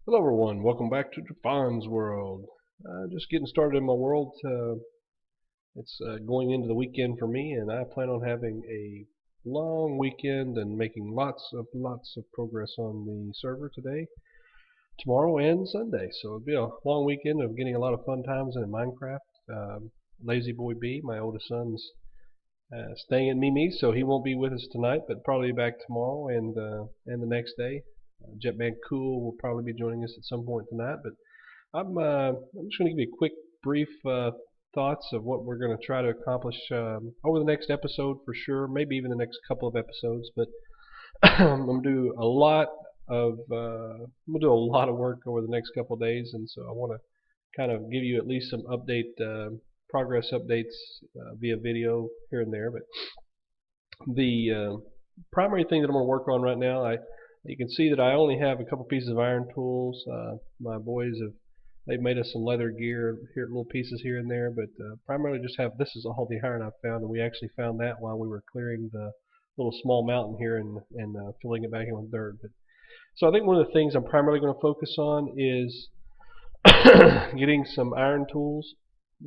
Hello everyone, welcome back to Draffon's world. Just getting started in my world. It's going into the weekend for me, and I plan on having a long weekend and making lots of progress on the server today, tomorrow, and Sunday. So it'll be a long weekend of getting a lot of fun times in Minecraft. Lazy Boy B, my oldest son's staying at Mimi, so he won't be with us tonight, but probably back tomorrow and the next day. Jetman Cool will probably be joining us at some point tonight, but I'm just going to give you a quick, brief thoughts of what we're going to try to accomplish over the next episode for sure, maybe even the next couple of episodes. But I'm going to do a lot of work over the next couple of days, and so I want to kind of give you at least some progress updates via video here and there. But the primary thing that I'm going to work on right now, you can see that I only have a couple pieces of iron tools. My boys they've made us some leather gear, here little pieces here and there, but primarily just have this is all the iron I've found, and we actually found that while we were clearing the little small mountain here and filling it back in with dirt. But so I think one of the things I'm primarily going to focus on is getting some iron tools,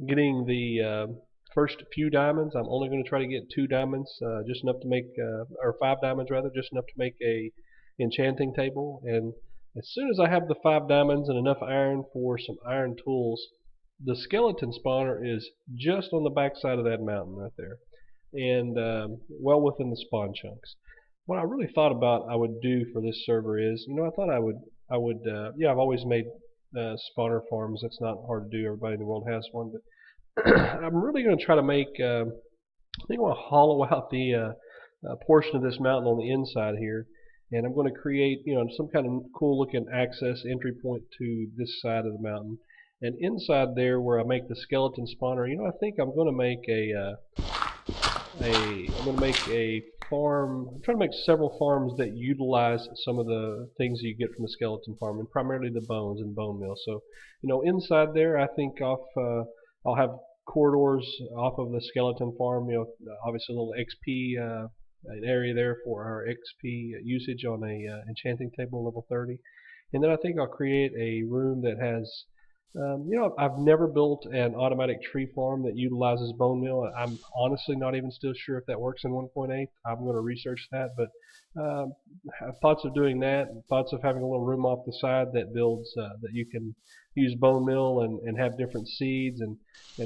getting the first few diamonds. I'm only going to try to get 2 diamonds, just enough to make, or 5 diamonds rather, just enough to make a enchanting table. And as soon as I have the 5 diamonds and enough iron for some iron tools, the skeleton spawner is just on the back side of that mountain right there, and well within the spawn chunks. What I really thought about I would do for this server is, I thought yeah, I've always made spawner farms. That's not hard to do. Everybody in the world has one, but I'm really going to try to make. I think I want to hollow out the portion of this mountain on the inside here, and I'm going to create, some kind of cool looking access entry point to this side of the mountain. And inside there, where I make the skeleton spawner, I think I'm going to make a farm. I'm trying to make several farms that utilize some of the things you get from the skeleton farm, and primarily the bones and bone meal. So, inside there, I think I'll have corridors off of the skeleton farm. Obviously a little XP an area there for our XP usage on a enchanting table level 30. And then I think I'll create a room that has, I've never built an automatic tree farm that utilizes bone meal. I'm honestly not even still sure if that works in 1.8. I'm going to research that, but have thoughts of doing that, and thoughts of having a little room off the side that builds, that you can use bone meal and have different seeds, and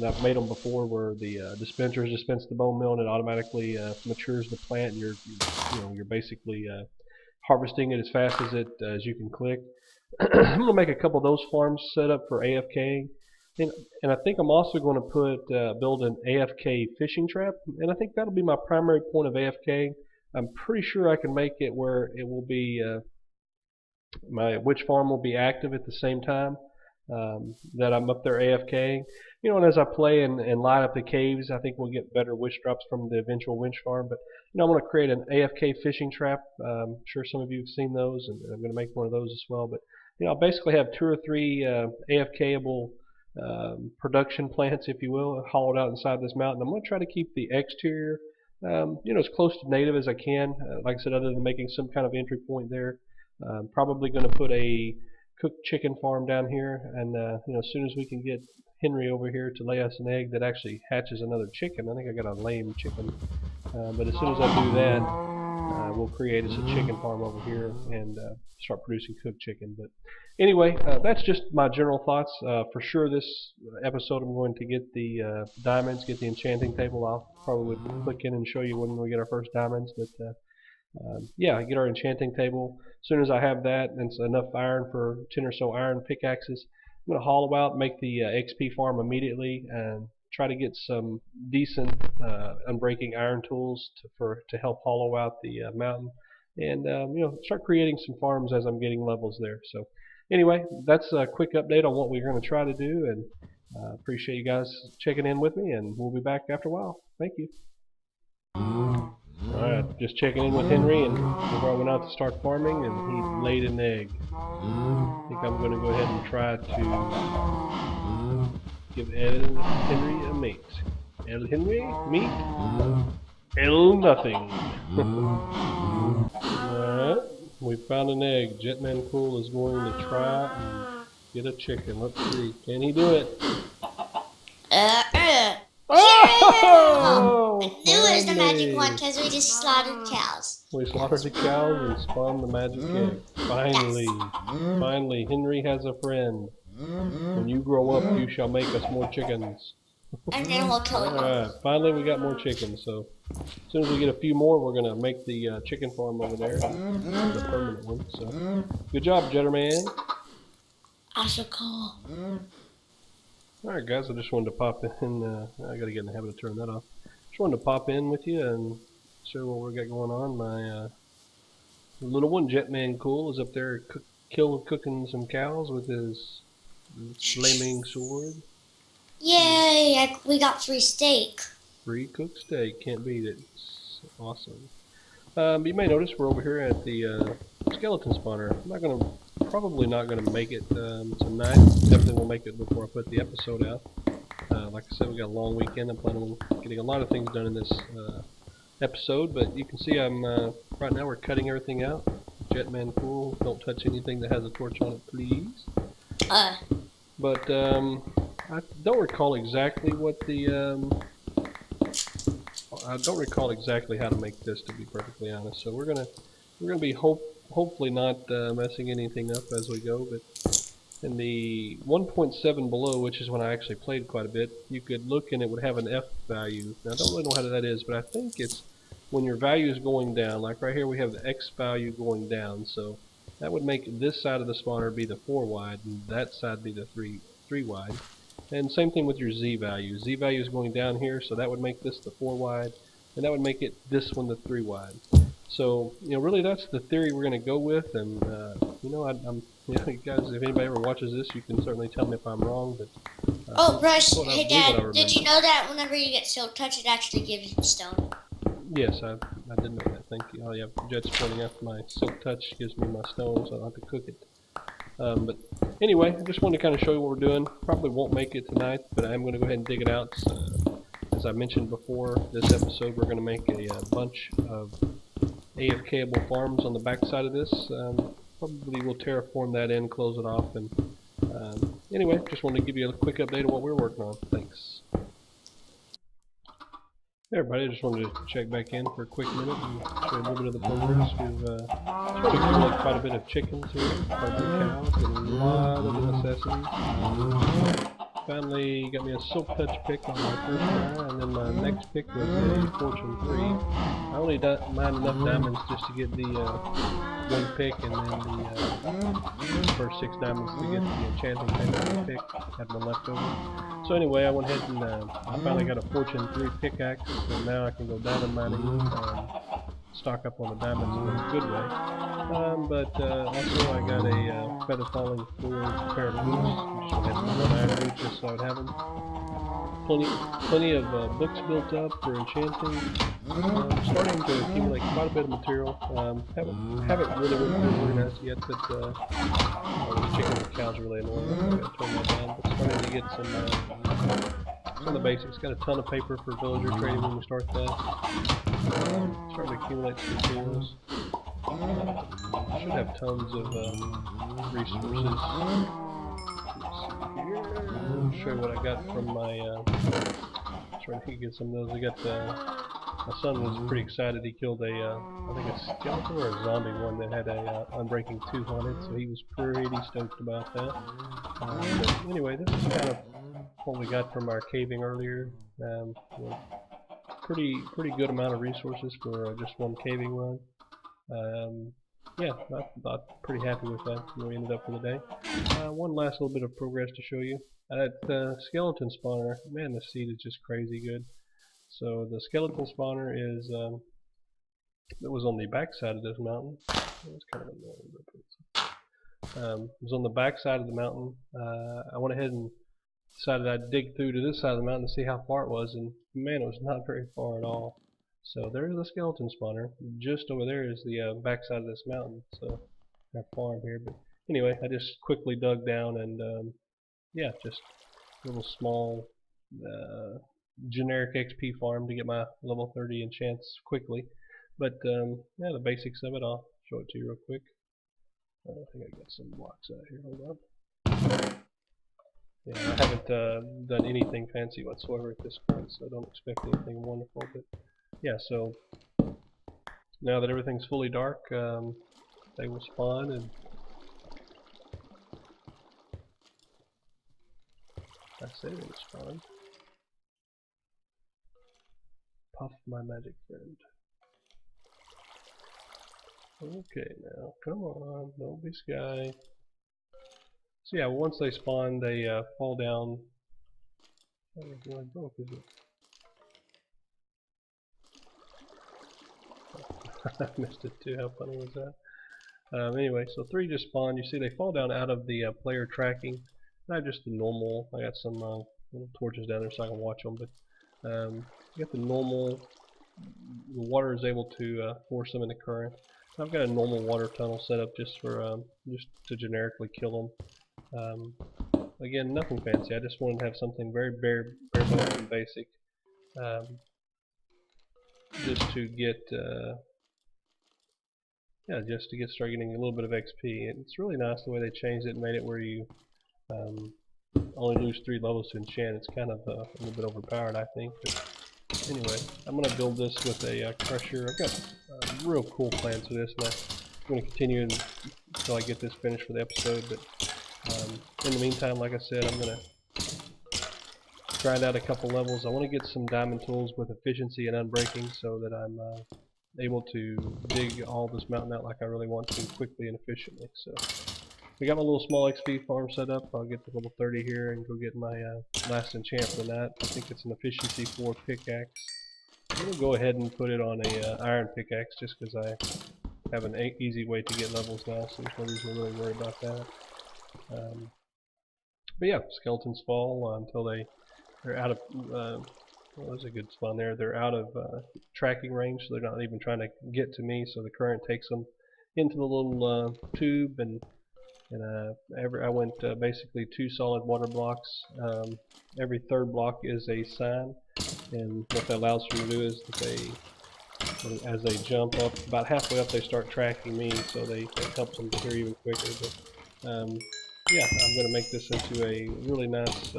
I've made them before where the dispensers dispense the bone meal and it automatically matures the plant, and you're basically harvesting it as fast as you can click. I'm going to make a couple of those farms set up for AFK, and I think I'm also going to build an AFK fishing trap, and I think that'll be my primary point of AFK. I'm pretty sure I can make it where it will be my witch farm will be active at the same time that I'm up there AFK. And as I play and light up the caves, I think we'll get better witch drops from the eventual witch farm. But I'm going to create an AFK fishing trap. I'm sure some of you have seen those, and I'm going to make one of those as well. But I'll basically have 2 or 3 AFK-able production plants, if you will, hollowed out inside this mountain. I'm going to try to keep the exterior, as close to native as I can. Like I said, other than making some kind of entry point there. Probably going to put a cooked chicken farm down here, and as soon as we can get Henry over here to lay us an egg that actually hatches another chicken. I think I got a lame chicken, but as soon as I do that, we'll create us a chicken farm over here and start producing cooked chicken. But anyway, that's just my general thoughts. For sure, this episode I'm going to get the diamonds, get the enchanting table. I'll probably click in and show you when we get our first diamonds, but yeah, get our enchanting table. As soon as I have that, and it's enough iron for 10 or so iron pickaxes, I'm going to hollow out, make the XP farm immediately, and try to get some decent unbreaking iron tools to help hollow out the mountain, and start creating some farms as I'm getting levels there. So anyway, that's a quick update on what we're going to try to do, and appreciate you guys checking in with me, and we'll be back after a while. Thank you. Alright, just checking in with Henry, and before I went out to start farming, and he laid an egg. I think I'm going to go ahead and try to give Henry a mate. El Henry, meat? El nothing. Alright, We found an egg. Jetman Cool is going to try and get a chicken. Let's see. Can he do it? Yeah! Oh! I knew it was the magic one Finally! because we just slaughtered cows. We slaughtered the cows and spawned the magic egg. Finally! Yes. Finally, Henry has a friend. When you grow up, you shall make us more chickens. And then we'll kill you. Alright, finally we got more chickens, so as soon as we get a few more, we're going to make the chicken farm over there, the permanent one. So, good job, Jetterman. Also cool. Alright guys, I just wanted to pop in, I gotta get in the habit of turning that off. Just wanted to pop in with you and show what we got going on. My little one, Jetman Cool, is up there cooking some cows with his flaming sword. Yay! We got free steak. Free cooked steak, can't beat it. It's awesome. You may notice we're over here at the skeleton spawner. Probably not gonna make it tonight. Definitely will make it before I put the episode out. Like I said, we got a long weekend. I'm planning on getting a lot of things done in this episode. But you can see I'm right now we're cutting everything out. Jetman Cool, don't touch anything that has a torch on it, please. But I don't recall exactly what the I don't recall exactly how to make this, to be perfectly honest. So we're gonna be hopefully not messing anything up as we go. But in the 1.7 below, which is when I actually played quite a bit, you could look and it would have an F value. Now I don't really know how that is, but I think it's when your value is going down. Like right here, we have the X value going down. So that would make this side of the spawner be the 4 wide, and that side be the 3 wide. And same thing with your Z value. Z value is going down here, so that would make this the 4 wide, and that would make it this one the 3 wide. So, really that's the theory we're going to go with, and, I'm guys, if anybody ever watches this, you can certainly tell me if I'm wrong, but... Oh, Rush, hey Dad, did you know that whenever you get silk touch, it actually gives you stone? Yes, I did know that, thank you. Oh yeah, Jet's pointing out my silk touch gives me my stone, so I don't have to cook it. But anyway, I just wanted to kind of show you what we're doing. Probably won't make it tonight, but I am going to go ahead and dig it out. As I mentioned before, this episode we're going to make a bunch of AFKable farms on the back side of this. Probably we'll terraform that in, close it off, and anyway, just wanted to give you a quick update of what we're working on. Thanks. Hey everybody, I just wanted to check back in for a quick minute and show you a little bit of the progress. We've accumulated quite a bit of chickens here, quite a few cows, and a lot of necessities. Finally got me a silk touch pick on my first try, and then my next pick was a fortune 3. I only mined enough diamonds just to get the one pick, and then the first 6 diamonds to get the enchanting table pick. Had one left over. So anyway, I went ahead and I finally got a fortune 3 pickaxe, so now I can go diamond mining, stock up on the diamonds in a good way. Also I got a feather falling forward pair of boots. Just went ahead and one iron boot just so I would have them. Plenty of books built up for enchanting. Starting to accumulate quite a bit of material. Haven't really went through organized yet, but the chickens and cows are really annoying. I gotta turn that down. But starting to get some of the basics. Got a ton of paper for villager trading when we start that. Starting to accumulate some materials. Should have tons of resources. Let's see here. Show you what I got from my. Trying to get some of those. I got. My son was pretty excited. He killed I think a skeleton or a zombie one that had a Unbreaking 2 on it, so he was pretty stoked about that. But anyway, this is kind of what we got from our caving earlier. Pretty good amount of resources for just one caving run. Yeah, I'm pretty happy with that. Where we ended up for the day. One last little bit of progress to show you. That skeleton spawner, man, the seed is just crazy good. So the skeleton spawner is it was on the back side of this mountain. It was kind of annoying. It was on the back side of the mountain. I went ahead and decided I'd dig through to this side of the mountain to see how far it was, and man, it was not very far at all. So there's the skeleton spawner. Just over there is the back side of this mountain. So our farm here. But anyway, I just quickly dug down and yeah, just a little small generic XP farm to get my level 30 enchants quickly. But yeah, the basics of it, I'll show it to you real quick. I think I got some blocks out here. Hold on. Yeah, I haven't done anything fancy whatsoever at this point, so I don't expect anything wonderful. But yeah, so now that everything's fully dark, they will spawn, and I say they will spawn. Puff my magic friend. Okay, now come on, don't be sky. So yeah, once they spawn, they fall down. Oh, I broke, is it? I missed it too. How funny was that? Anyway, so 3 just spawned. You see they fall down out of the player tracking. Not just the normal. I got some little torches down there so I can watch them. But you got the normal. The water is able to force them into current. I've got a normal water tunnel set up just for just to generically kill them. Again, nothing fancy. I just wanted to have something very bare bones and basic, just to get yeah, just to start getting a little bit of XP. And it's really nice the way they changed it and made it where you only lose 3 levels to enchant. It's kind of a little bit overpowered, I think. But anyway, I'm going to build this with a crusher. I've got real cool plans for this, and I'm going to continue until I get this finished for the episode. But in the meantime, like I said, I'm going to grind out a couple levels. I want to get some diamond tools with efficiency and unbreaking so that I'm able to dig all this mountain out like I really want to, quickly and efficiently. So we got my little small XP farm set up. I'll get to level 30 here and go get my last enchant for that. I think it's an efficiency 4 pickaxe. I'm going to go ahead and put it on a iron pickaxe just because I have an easy way to get levels now, so there's no reason to really worry about that. But yeah, skeletons fall until they're out of well, there's a good spawn there. They're out of tracking range, so they're not even trying to get to me. So the current takes them into the little tube, and I went basically 2 solid water blocks. Every 3rd block is a sign, and what that allows them to do is that as they jump up, about halfway up, they start tracking me, so it helps them get here even quicker. But yeah, I'm going to make this into a really nice.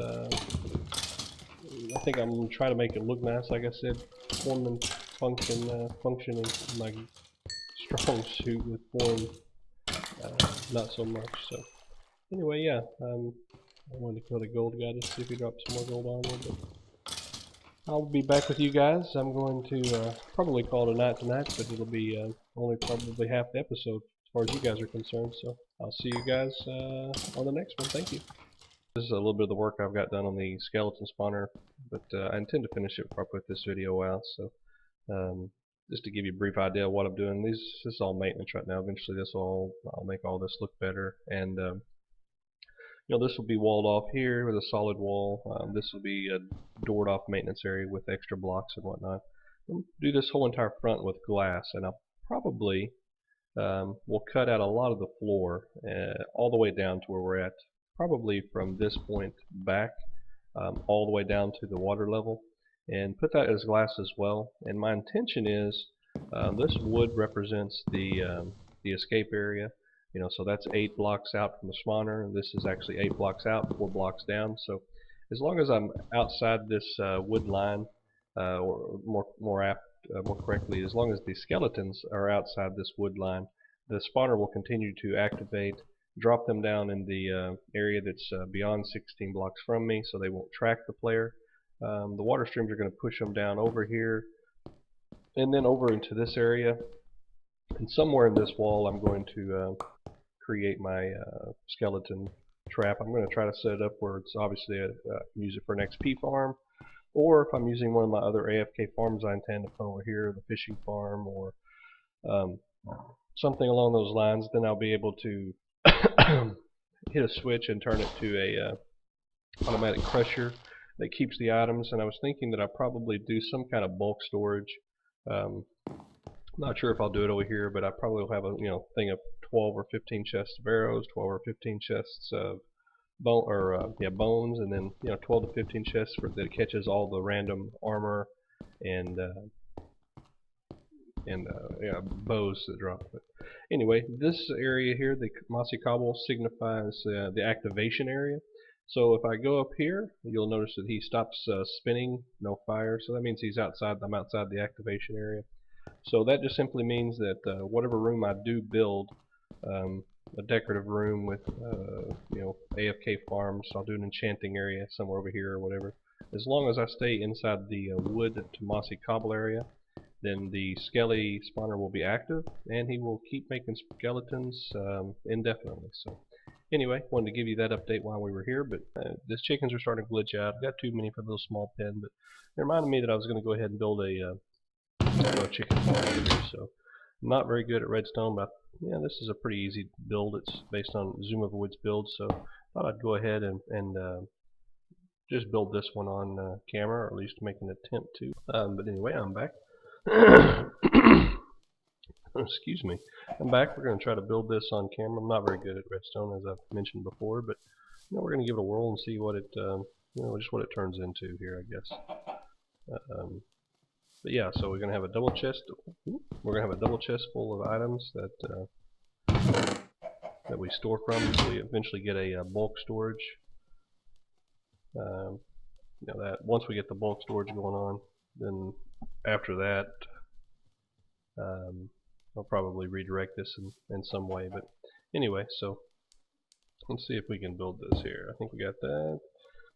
I think I'm going to try to make it look nice. Like I said, form and function is my strong suit. With form, not so much. So anyway, yeah, I wanted to kill the gold guy just to see if he drops some more gold on me. But I'll be back with you guys. I'm going to probably call it a night tonight, but it'll be only probably half the episode as far as you guys are concerned. So I'll see you guys on the next one. Thank you. This is a little bit of the work I've got done on the skeleton spawner, but I intend to finish it before I put this video out. So just to give you a brief idea of what I'm doing, this is all maintenance right now. Eventually I'll make all this look better, and you know, this will be walled off here with a solid wall. This will be a doored off maintenance area with extra blocks and whatnot. I'll do this whole entire front with glass, and I'll probably will cut out a lot of the floor all the way down to where we're at. Probably from this point back all the way down to the water level, and put that as glass as well. And my intention is this wood represents the escape area, you know, so that's 8 blocks out from the spawner, and this is actually 8 blocks out, 4 blocks down. So as long as I'm outside this wood line, or more correctly, as long as the skeletons are outside this wood line, the spawner will continue to activate, drop them down in the area that's beyond 16 blocks from me, so they won't track the player. The water streams are going to push them down over here and then over into this area, and somewhere in this wall I'm going to create my skeleton trap. I'm going to try to set it up where it's obviously use it for an XP farm, or if I'm using one of my other AFK farms, I intend to put over here, the fishing farm, or something along those lines. Then I'll be able to hit a switch and turn it to a automatic crusher that keeps the items. And I was thinking that I'd probably do some kind of bulk storage. Not sure if I'll do it over here, but I probably will have a thing of 12 or 15 chests of arrows, 12 or 15 chests of bones, and then 12 to 15 chests that catches all the random armor and bows that drop. But Anyway, this area here, the mossy cobble, signifies the activation area. So if I go up here, you'll notice that he stops spinning, no fire. So that means he's outside. I'm outside the activation area. So that just simply means that whatever room I do build, a decorative room with AFK farms, I'll do an enchanting area somewhere over here or whatever. As long as I stay inside the wood to mossy cobble area, then the skelly spawner will be active, and he will keep making skeletons indefinitely. So anyway, wanted to give you that update while we were here, but these chickens are starting to glitch out. I've got too many for the little small pen, but it reminded me that I was going to go ahead and build a chicken farm here. So I'm not very good at redstone, but yeah, this is a pretty easy build. It's based on Zoom Over Woods build, so I thought I'd go ahead and just build this one on camera, or at least make an attempt to. But anyway, I'm back. Excuse me. I'm back. We're going to try to build this on camera. I'm not very good at redstone, as I've mentioned before, but we're going to give it a whirl and see what it, just what it turns into here, I guess. But yeah, so we're going to have a double chest. We're going to have a double chest full of items that we store from. So we eventually get a bulk storage. That once we get the bulk storage going on, then after that, I'll probably redirect this in some way. But anyway, so let's see if we can build this here. I think we got that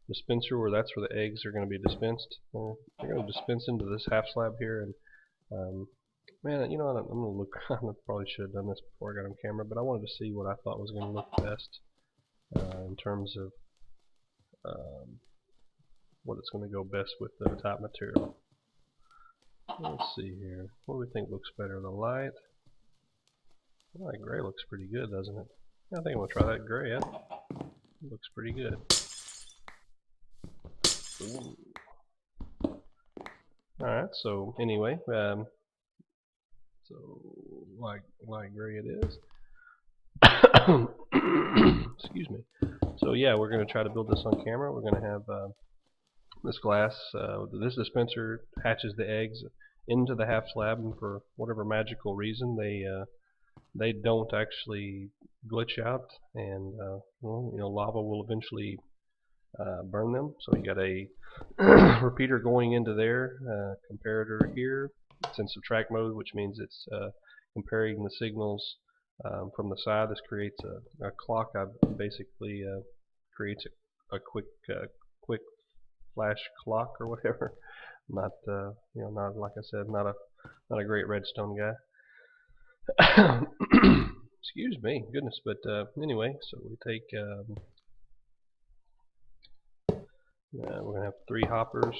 dispenser that's where the eggs are going to be dispensed. They're going to dispense into this half slab here, and man, you know what? I'm going to look. I probably should have done this before I got on camera, but I wanted to see what I thought was going to look best in terms of what it's going to go best with the top material. Let's see here. What do we think looks better? The light? Well, that gray looks pretty good, doesn't it? I think I'm going to try that gray. It looks pretty good. Alright, so anyway, so light gray it is. Excuse me. So yeah, we're going to try to build this on camera. We're going to have this glass, this dispenser hatches the eggs into the half slab, and for whatever magical reason they don't actually glitch out, and lava will eventually burn them. So you got a repeater going into there, comparator here. It's in subtract mode, which means it's comparing the signals from the side. This creates a clock. Basically creates a quick flash clock or whatever. Not not, like I said, not a great redstone guy. Excuse me, goodness. But anyway, so we take we're going to have 3 hoppers.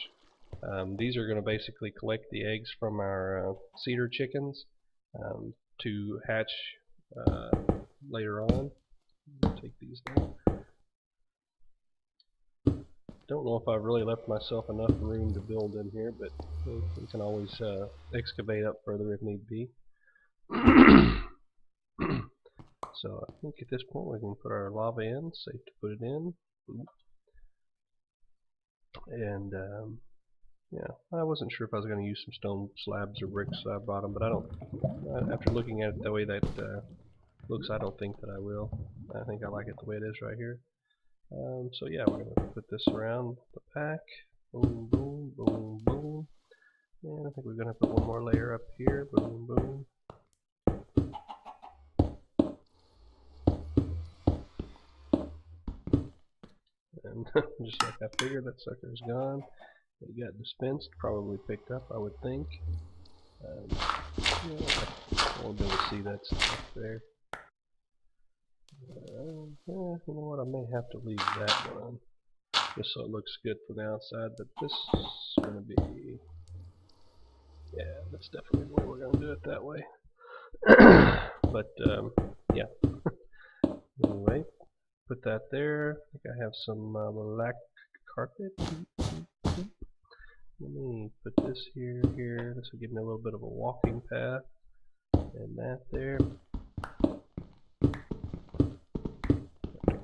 These are going to basically collect the eggs from our cedar chickens to hatch later on. Take these down. Don't know if I've really left myself enough room to build in here, but we can always excavate up further if need be. So I think at this point we can put our lava in. Safe to put it in. And yeah, I wasn't sure if I was going to use some stone slabs or bricks, so I brought them, but I don't. After looking at it the way that looks, I don't think that I will. I think I like it the way it is right here. So yeah, we're going to put this around the pack. Boom, boom, boom, boom. And I think we're going to put one more layer up here. Boom, boom. And just like I figured, that sucker's gone. It got dispensed, probably picked up, I would think. I won't be able to see that stuff there. You know what, I may have to leave that one just so it looks good from the outside, but this is going to be, yeah, that's definitely the way we're going to do it that way. But yeah, anyway, put that there. I think I have some black carpet. Let me put this here. This will give me a little bit of a walking path, and that there.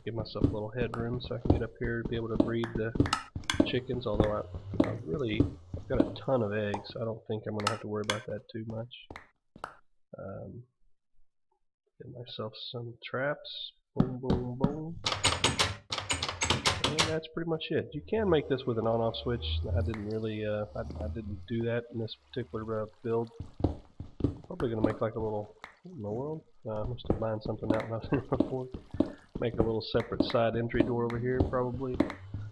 Give myself a little headroom so I can get up here to be able to breed the chickens, although I've got a ton of eggs, so I don't think I'm going to have to worry about that too much. Get myself some traps. Boom, boom, boom. And that's pretty much it. You can make this with an on-off switch. I didn't really, I didn't do that in this particular build. Probably gonna make like a little, what in the world? I must have mined something out when I was in before. Make a little separate side entry door over here, probably.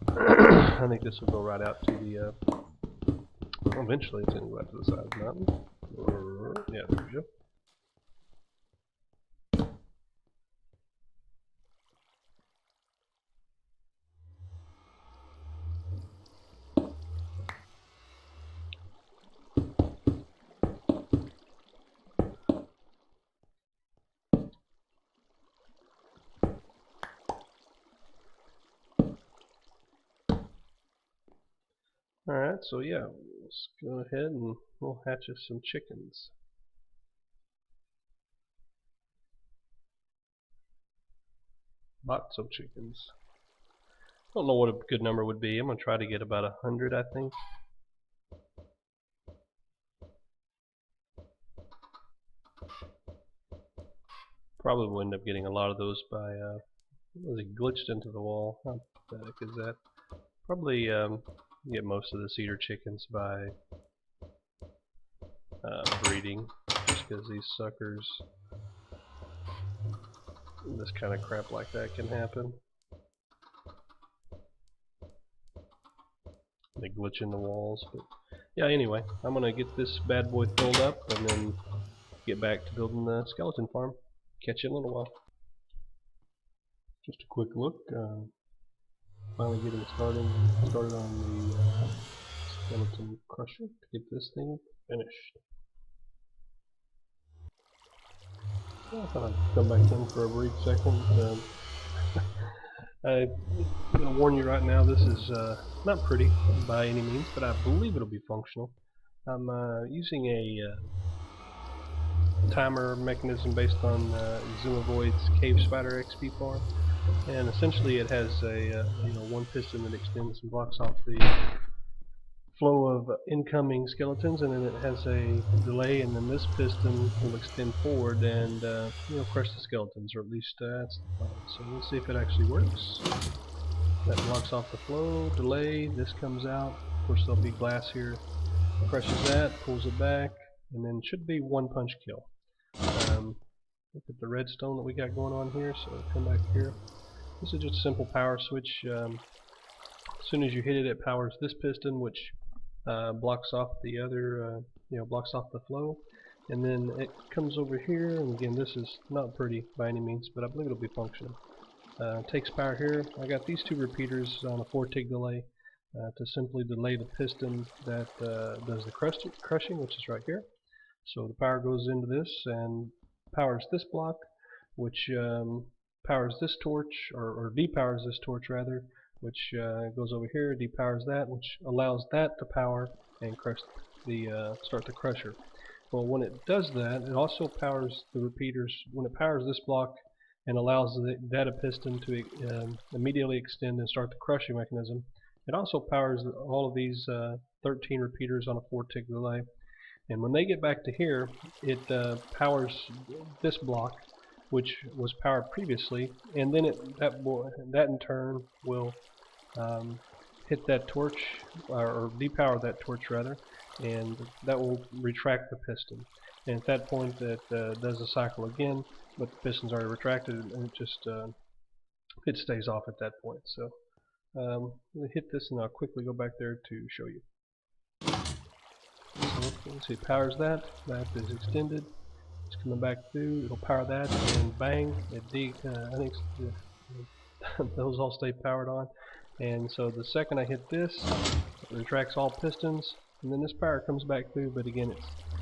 I think this will go right out to the, eventually it's gonna go out to the side of the mountain. Yeah, there we go. Alright, so yeah, let's go ahead and we'll hatch us some chickens. Lots of chickens. Don't know what a good number would be. I'm going to try to get about 100, I think. Probably will end up getting a lot of those by, was it glitched into the wall? How pathetic is that? Probably get most of the cedar chickens by breeding, just because these suckers, this kind of crap like that can happen. They glitch in the walls, but yeah, anyway, I'm going to get this bad boy filled up and then get back to building the skeleton farm. Catch you in a little while. Just a quick look. Finally getting started on the skeleton crusher to get this thing finished. I thought I'd come back in for a brief second. I'm going to warn you right now, this is not pretty by any means, but I believe it'll be functional. I'm using a timer mechanism based on Zoomovoid's Cave Spider XP farm, and essentially it has a one piston that extends and blocks off the flow of incoming skeletons, and then it has a delay, and then this piston will extend forward and crush the skeletons, or at least that's the plan. So we'll see if it actually works. That blocks off the flow, delay, this comes out, of course there'll be glass here, crushes that, pulls it back, and then should be one punch kill. Look at the redstone that we got going on here, so come back here. This is just a simple power switch. As soon as you hit it, it powers this piston, which blocks off the other, blocks off the flow. And then it comes over here, and again, this is not pretty by any means, but I believe it'll be functional. Takes power here. I got these two repeaters on a 4-tick delay to simply delay the piston that does the crushing, which is right here. So the power goes into this and powers this block, which powers this torch, or depowers this torch rather, which goes over here, depowers that, which allows that to power and crush the start the crusher. Well, when it does that, it also powers the repeaters. When it powers this block and allows the data piston to immediately extend and start the crushing mechanism, it also powers all of these 13 repeaters on a 4-tick delay. And when they get back to here, it powers this block, which was powered previously, and then that in turn will hit that torch, or depower that torch rather, and that will retract the piston. And at that point, that does the cycle again, but the piston's already retracted, and it just it stays off at that point. So I'm going to hit this, and I'll quickly go back there to show you. So let's see, it powers that. That is extended. It's coming back through. It'll power that, and bang! I think those all stay powered on. And so the second I hit this, it retracts all pistons, and then this power comes back through. But again, it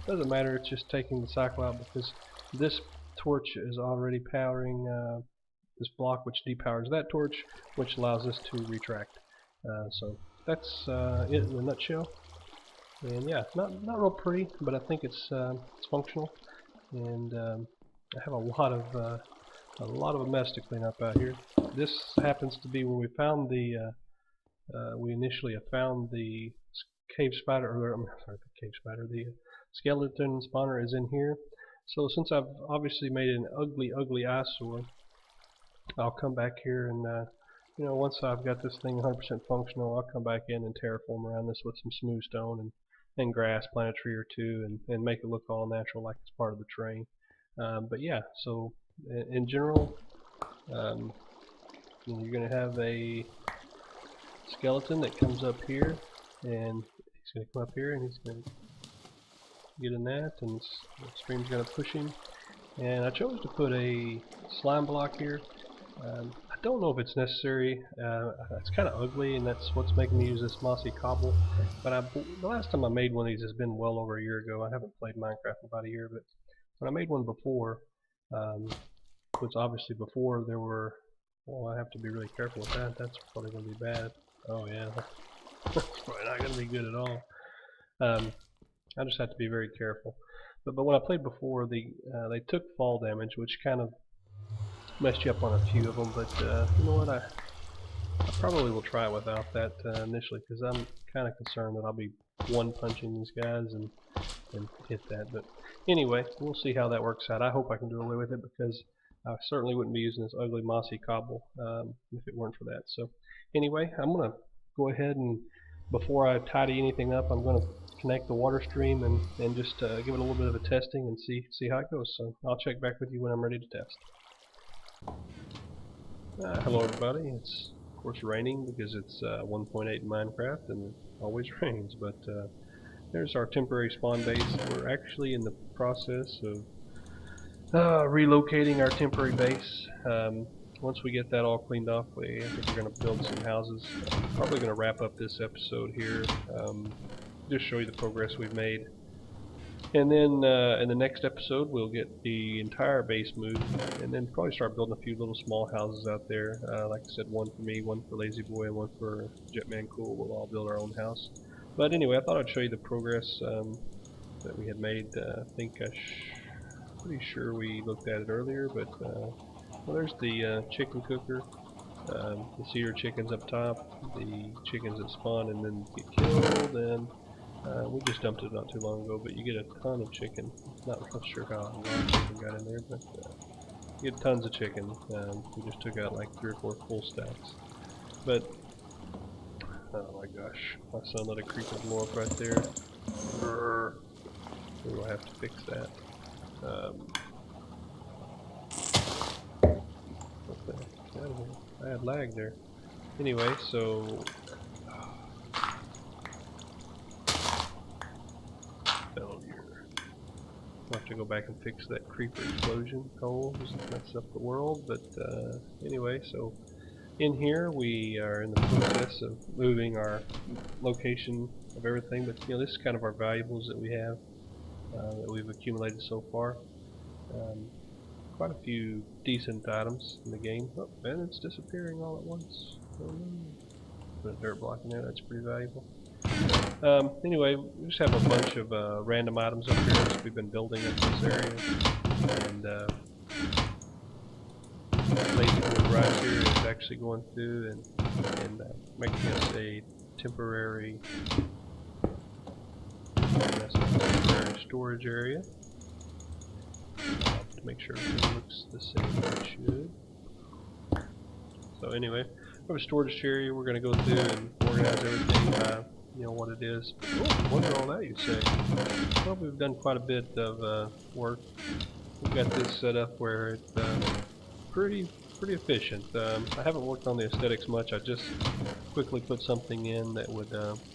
doesn't matter. It's just taking the cycle out because this torch is already powering this block, which depowers that torch, which allows this to retract. So that's it in a nutshell. And yeah, not real pretty, but I think it's functional. And I have a lot of a mess to clean up out here. This happens to be where we found the we initially found the cave spider, or I'm sorry, the cave spider. The skeleton spawner is in here. So since I've obviously made an ugly eyesore, I'll come back here and once I've got this thing 100% functional, I'll come back in and terraform around this with some smooth stone and grass, plant a tree or two, and make it look all natural like it's part of the terrain. But yeah, so in general, you're going to have a skeleton that comes up here, and he's going to come up here and he's going to get in that, and the stream's going to push him. And I chose to put a slime block here. I don't know if it's necessary. It's kind of ugly, and that's what's making me use this mossy cobble. But the last time I made one of these has been well over a year ago. I haven't played Minecraft in about a year, but when I made one before, which obviously before there were, well, I have to be really careful with that. That's probably going to be bad. Oh yeah, that's probably not going to be good at all. I just have to be very careful. But when I played before, they took fall damage, which kind of messed you up on a few of them. But you know what? I probably will try it without that initially, because I'm kind of concerned that I'll be one-punching these guys and hit that. But anyway, we'll see how that works out. I hope I can do away with it, because I certainly wouldn't be using this ugly mossy cobble if it weren't for that. So anyway, I'm going to go ahead and, before I tidy anything up, I'm going to connect the water stream and just give it a little bit of a testing and see how it goes. So I'll check back with you when I'm ready to test. Hello everybody. It's of course raining because it's 1.8 in Minecraft and it always rains, but there's our temporary spawn base. We're actually in the process of relocating our temporary base. Once we get that all cleaned off, I think we're going to build some houses. Probably going to wrap up this episode here, just show you the progress we've made. And then in the next episode we'll get the entire base moved, and then probably start building a few little small houses out there. Like I said, one for me, one for Lazy Boy, and one for Jetman Cool. We'll all build our own house. But anyway, I thought I'd show you the progress that we had made. I think pretty sure we looked at it earlier, but well, there's the chicken cooker. The cedar chickens up top, the chickens that spawn and then get killed, and we just dumped it not too long ago, but you get a ton of chicken. Not real sure how a lot of chicken got in there, but you get tons of chicken. We just took out like 3 or 4 full stacks. But, oh my gosh, my son let a creeper blow up right there. We will have to fix that. What the heck? Get out of here. I had lag there. Anyway, so failure. I'll have to go back and fix that creeper explosion hole. Just messed up the world. But anyway, so in here we are in the process of moving our location of everything. But you know, this is kind of our valuables that we have that we've accumulated so far. Quite a few decent items in the game. Oh, and it's disappearing all at once. Oh, no. Put a dirt block in there, that's pretty valuable. Anyway, we just have a bunch of random items up here as we've been building up this area. And Lazy Boy right here is actually going through and making us a temporary storage area. To make sure everything looks the same as it should. So anyway, we have a storage area. We're going to go through and organize everything by, you know, what it is. Oh, wonder all that, you say? Well, we've done quite a bit of work. We've got this set up where it's pretty efficient. I haven't worked on the aesthetics much. I just quickly put something in that would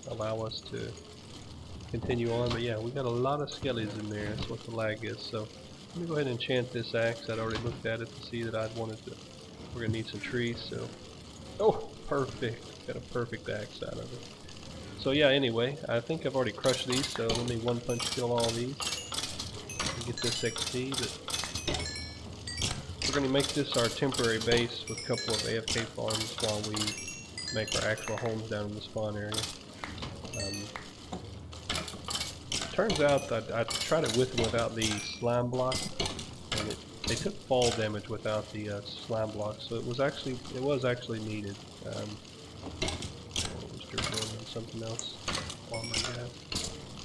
allow us to continue on. But yeah, we got a lot of skellies in there. That's what the lag is. So let me go ahead and enchant this axe. I'd already looked at it to see that I'd wanted to. We're gonna need some trees, so. Oh, perfect! Got a perfect axe out of it. So yeah. Anyway, I think I've already crushed these. So let me one punch kill all these and get this XP. But we're gonna make this our temporary base with a couple of AFK farms while we make our actual homes down in the spawn area. Turns out that I tried it with and without the slime block, and they took fall damage without the slime block, so it was actually needed. Something else. Oh my god!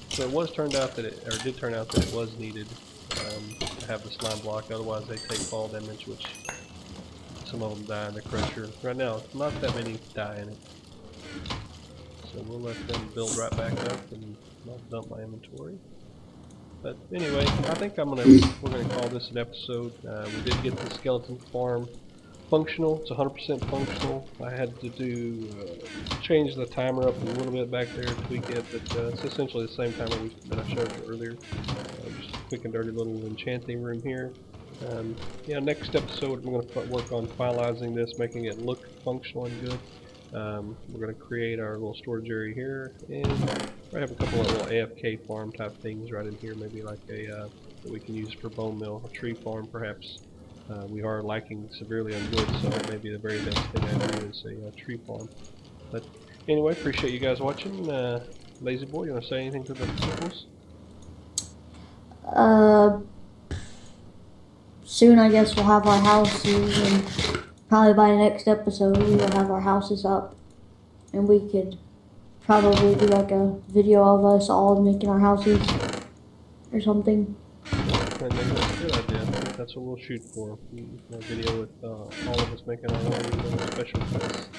So it did turn out that it was needed to have the slime block. Otherwise, they take fall damage, which some of them die in the crusher. Right now, not that many die in it. So we'll let them build right back up, and I'll dump my inventory. But anyway, I think we're gonna call this an episode. We did get the skeleton farm functional. It's 100% functional. I had to change the timer up a little bit back there, tweak it, but it's essentially the same timer that I showed you earlier. Just a quick and dirty little enchanting room here. Yeah, next episode we're going to work on finalizing this, making it look functional and good. We're going to create our little storage area here, and I have a couple of little AFK farm type things right in here, maybe like a that we can use for bone meal, a tree farm perhaps. We are lacking severely on wood, so that may be the very best thing I do is a tree farm. But anyway, appreciate you guys watching. Lazy Boy, you want to say anything to the peoples? Soon I guess we'll have our houses, and probably by the next episode we will have our houses up, and we could probably do like a video of us all making our houses or something. I think that's a good idea. I think that's what we'll shoot for. A video with all of us making our own little special place.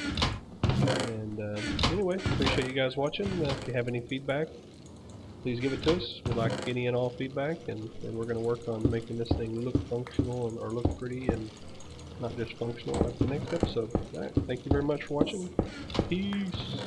And anyway, appreciate you guys watching. If you have any feedback, please give it to us. We like any and all feedback, and we're going to work on making this thing look functional or look pretty and not just functional like the next episode. Alright, thank you very much for watching. Peace.